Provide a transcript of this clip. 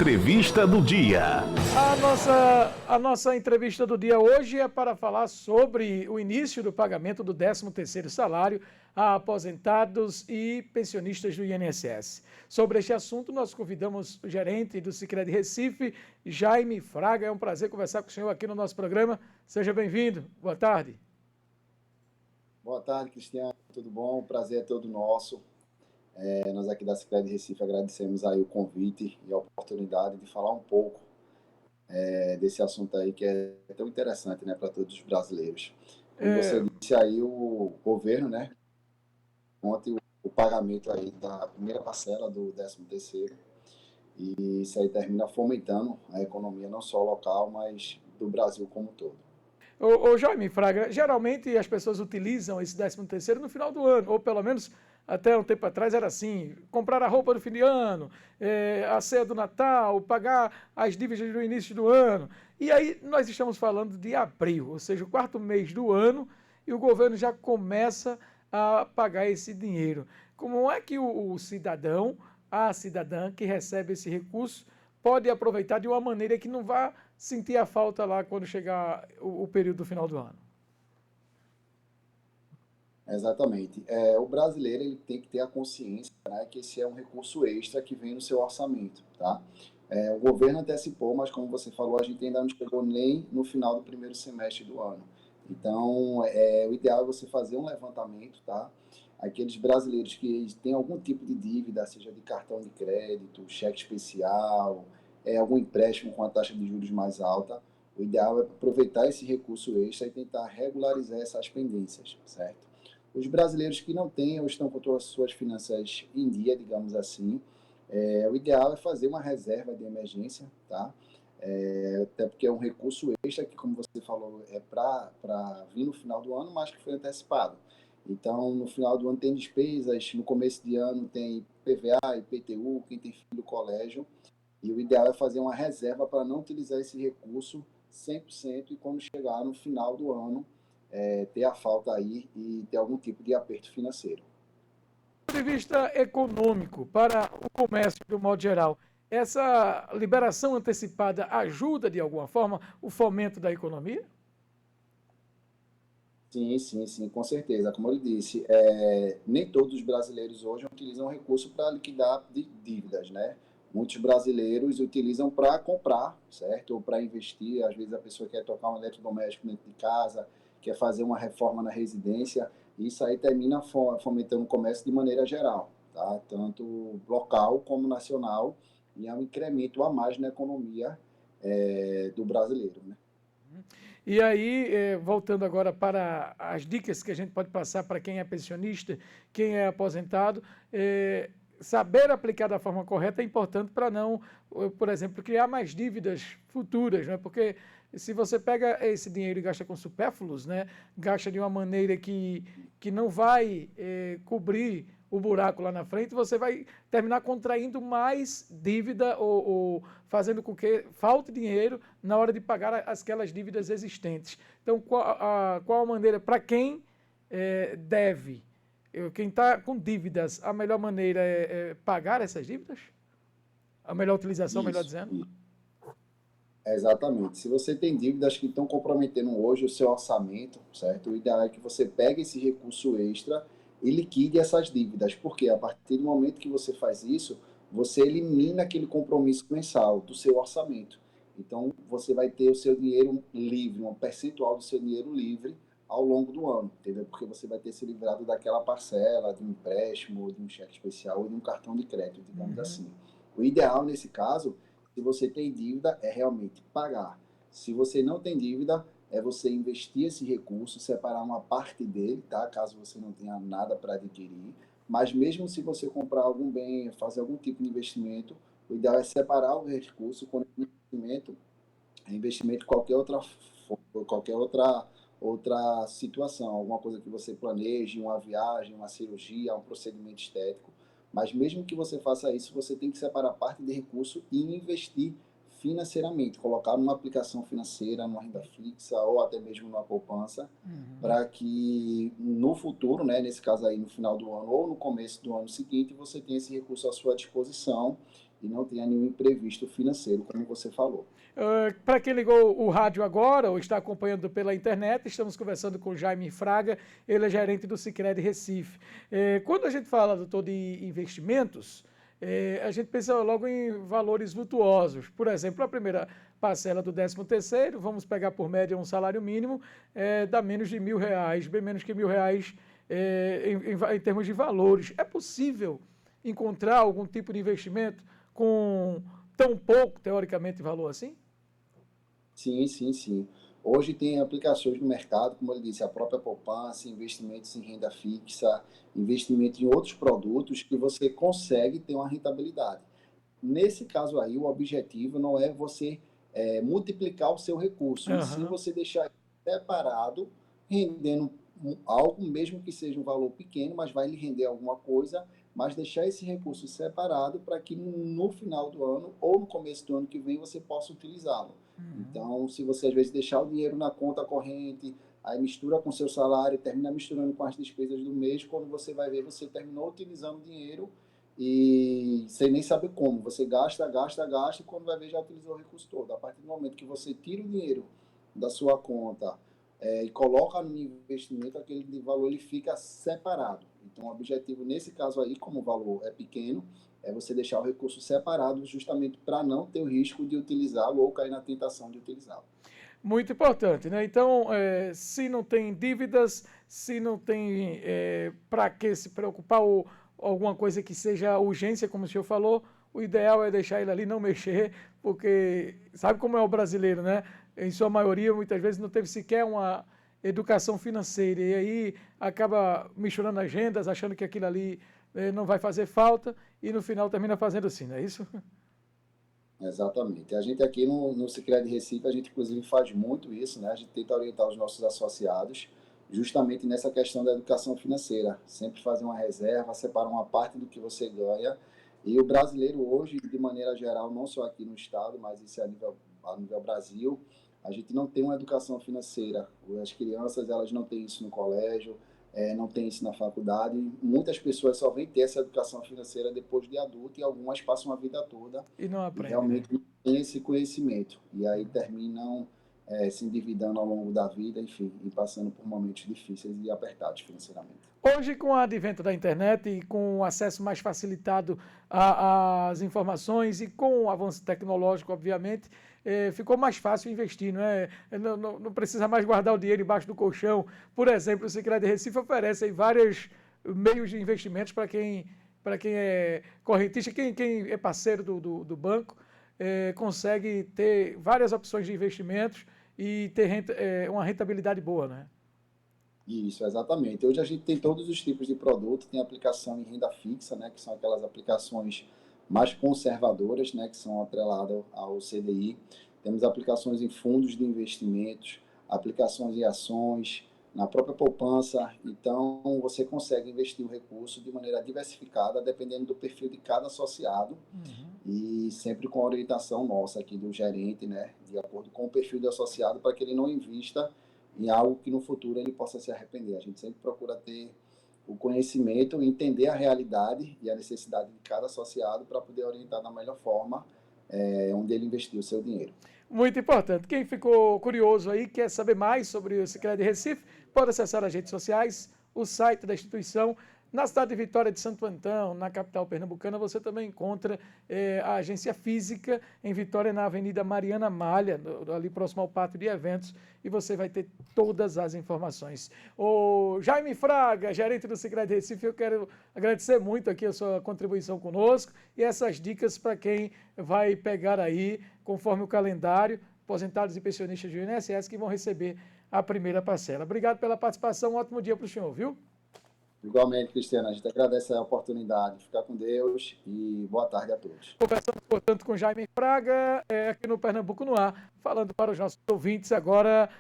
Entrevista do dia. A nossa entrevista do dia hoje é para falar sobre o início do pagamento do 13º salário a aposentados e pensionistas do INSS. Sobre este assunto, nós convidamos o gerente do Sicredi Recife, Jaime Fraga. É um prazer conversar com o senhor aqui no nosso programa. Seja bem-vindo. Boa tarde. Boa tarde, Cristiano. Tudo bom? O prazer é todo nosso. Nós aqui da Sicredi Recife agradecemos aí o convite e a oportunidade de falar um pouco desse assunto aí que é tão interessante, né, para todos os brasileiros. Como você disse aí, o governo, né, ontem o pagamento aí da primeira parcela do 13º, e isso aí termina fomentando a economia não só local, mas do Brasil como um todo. Ô Jaime Fraga, geralmente as pessoas utilizam esse 13º no final do ano, ou pelo menos até um tempo atrás era assim: comprar a roupa do fim de ano, a ceia do Natal, pagar as dívidas do início do ano. E aí nós estamos falando de abril, ou seja, o quarto mês do ano, e o governo já começa a pagar esse dinheiro. Como é que o cidadão, a cidadã que recebe esse recurso, pode aproveitar de uma maneira que não vá sentir a falta lá quando chegar o período do final do ano? Exatamente. O brasileiro ele tem que ter a consciência, né, que esse é um recurso extra que vem no seu orçamento, tá? O governo antecipou, mas como você falou, a gente ainda não chegou nem no final do primeiro semestre do ano. Então, o ideal é você fazer um levantamento, tá? Aqueles brasileiros que têm algum tipo de dívida, seja de cartão de crédito, cheque especial, algum empréstimo com a taxa de juros mais alta, o ideal é aproveitar esse recurso extra e tentar regularizar essas pendências, certo? Os brasileiros que não têm ou estão com todas as suas finanças em dia, digamos assim, o ideal é fazer uma reserva de emergência, tá? Até porque é um recurso extra que, como você falou, é para vir no final do ano, mas que foi antecipado. Então, no final do ano tem despesas, no começo de ano tem PVA, IPTU, quem tem filho do colégio, e o ideal é fazer uma reserva para não utilizar esse recurso 100% e quando chegar no final do ano, ter a falta aí e ter algum tipo de aperto financeiro. Do ponto de vista econômico, para o comércio de um modo geral, essa liberação antecipada ajuda de alguma forma o fomento da economia? Sim, com certeza. Como eu lhe disse, nem todos os brasileiros hoje utilizam recurso para liquidar dívidas, né? Muitos brasileiros utilizam para comprar, certo? Ou para investir. Às vezes a pessoa quer tocar um eletrodoméstico dentro de casa, quer fazer uma reforma na residência. E isso aí termina fomentando o comércio de maneira geral, tá? Tanto local como nacional. E é um incremento a mais na economia do brasileiro, né? E aí, voltando agora para as dicas que a gente pode passar para quem é pensionista, quem é aposentado, saber aplicar da forma correta é importante para não, por exemplo, criar mais dívidas futuras, né? Porque se você pega esse dinheiro e gasta com supérfluos, né? Gasta de uma maneira que não vai cobrir o buraco lá na frente, você vai terminar contraindo mais dívida ou fazendo com que falte dinheiro na hora de pagar aquelas dívidas existentes. Então, qual a maneira, para quem deve, quem está com dívidas, a melhor maneira é pagar essas dívidas? A melhor utilização, melhor dizendo? Exatamente. Se você tem dívidas que estão comprometendo hoje o seu orçamento, certo? O ideal é que você pegue esse recurso extra e liquide essas dívidas, porque a partir do momento que você faz isso, você elimina aquele compromisso mensal do seu orçamento. Então, você vai ter o seu dinheiro livre, um percentual do seu dinheiro livre ao longo do ano, entendeu? Porque você vai ter se livrado daquela parcela de um empréstimo, de um cheque especial ou de um cartão de crédito, digamos assim. O ideal, nesse caso, se você tem dívida, é realmente pagar. Se você não tem dívida, é você investir esse recurso, separar uma parte dele, tá? Caso você não tenha nada para adquirir. Mas mesmo se você comprar algum bem, fazer algum tipo de investimento, o ideal é separar o recurso quando investimento qualquer outra situação, alguma coisa que você planeje, uma viagem, uma cirurgia, um procedimento estético. Mas mesmo que você faça isso, você tem que separar parte de recurso e investir financeiramente, colocar numa aplicação financeira, numa renda fixa ou até mesmo numa poupança, para que no futuro, né, nesse caso aí no final do ano ou no começo do ano seguinte, você tenha esse recurso à sua disposição e não tenha nenhum imprevisto financeiro, como você falou. Para quem ligou o rádio agora ou está acompanhando pela internet, estamos conversando com o Jaime Fraga, ele é gerente do Sicredi Recife. Quando a gente fala, doutor, de investimentos, a gente pensa logo em valores vultuosos. Por exemplo, a primeira parcela do 13º, vamos pegar por média um salário mínimo, dá menos de R$ 1.000, bem menos que R$ 1.000 em termos de valores. É possível encontrar algum tipo de investimento com tão pouco, teoricamente, valor assim? Sim, sim, sim. Hoje tem aplicações no mercado, como ele disse, a própria poupança, investimentos em renda fixa, investimento em outros produtos que você consegue ter uma rentabilidade. Nesse caso aí, o objetivo não é você multiplicar o seu recurso, e sim Aham. você deixar ele separado, rendendo algo, mesmo que seja um valor pequeno, mas vai lhe render alguma coisa, mas deixar esse recurso separado para que no final do ano ou no começo do ano que vem você possa utilizá-lo. Uhum. Então, se você às vezes deixar o dinheiro na conta corrente, aí mistura com seu salário, termina misturando com as despesas do mês, quando você vai ver, você terminou utilizando o dinheiro e sem nem saber como. Você gasta, gasta, gasta, e quando vai ver, já utilizou o recurso todo. A partir do momento que você tira o dinheiro da sua conta e coloca no investimento, aquele valor ele fica separado. Então, o objetivo nesse caso aí, como o valor é pequeno, é você deixar o recurso separado justamente para não ter o risco de utilizá-lo ou cair na tentação de utilizá-lo. Muito importante, né? Então, se não tem dívidas, se não tem para que se preocupar ou alguma coisa que seja urgência, como o senhor falou, o ideal é deixar ele ali, não mexer, porque sabe como é o brasileiro, né? Em sua maioria, muitas vezes não teve sequer uma educação financeira e aí acaba misturando agendas, achando que aquilo ali não vai fazer falta e no final termina fazendo assim, não é isso? Exatamente. A gente aqui no Sicredi Recife, a gente inclusive faz muito isso, né? A gente tenta orientar os nossos associados justamente nessa questão da educação financeira. Sempre fazer uma reserva, separar uma parte do que você ganha. E o brasileiro hoje, de maneira geral, não só aqui no estado, mas isso é a nível Brasil, a gente não tem uma educação financeira. As crianças, elas não têm isso no colégio, não tem isso na faculdade. Muitas pessoas só vêm ter essa educação financeira depois de adulto e algumas passam a vida toda E não e aprende, né? realmente não tem esse conhecimento. E aí terminam se endividando ao longo da vida, enfim, e passando por momentos difíceis e apertados financeiramente. Hoje, com o advento da internet e com o acesso mais facilitado às informações e com o avanço tecnológico, obviamente, ficou mais fácil investir, não é? Não precisa mais guardar o dinheiro embaixo do colchão. Por exemplo, o Sicredi Recife oferece aí vários meios de investimentos para quem é correntista, quem é parceiro do banco, consegue ter várias opções de investimentos e ter uma rentabilidade boa, né? Isso, exatamente. Hoje a gente tem todos os tipos de produto, tem aplicação em renda fixa, né, que são aquelas aplicações mais conservadoras, né, que são atreladas ao CDI. Temos aplicações em fundos de investimentos, aplicações em ações, na própria poupança. Então, você consegue investir o recurso de maneira diversificada, dependendo do perfil de cada associado Uhum. e sempre com a orientação nossa aqui do gerente, né, de acordo com o perfil do associado, para que ele não invista em algo que no futuro ele possa se arrepender. A gente sempre procura ter o conhecimento, entender a realidade e a necessidade de cada associado para poder orientar da melhor forma onde ele investiu o seu dinheiro. Muito importante. Quem ficou curioso aí, quer saber mais sobre o Sicredi Recife, pode acessar as redes sociais, o site da instituição. Na cidade de Vitória de Santo Antão, na capital pernambucana, você também encontra a agência física em Vitória, na Avenida Mariana Malha, ali próximo ao pátio de eventos, e você vai ter todas as informações. O Jaime Fraga, gerente do Sicredi Recife, eu quero agradecer muito aqui a sua contribuição conosco e essas dicas para quem vai pegar aí, conforme o calendário, aposentados e pensionistas do INSS que vão receber a primeira parcela. Obrigado pela participação, um ótimo dia para o senhor, viu? Igualmente, Cristiano, a gente agradece a oportunidade. Ficar com Deus e boa tarde a todos. Conversamos, portanto, com Jaime Fraga, aqui no Pernambuco no Ar, falando para os nossos ouvintes agora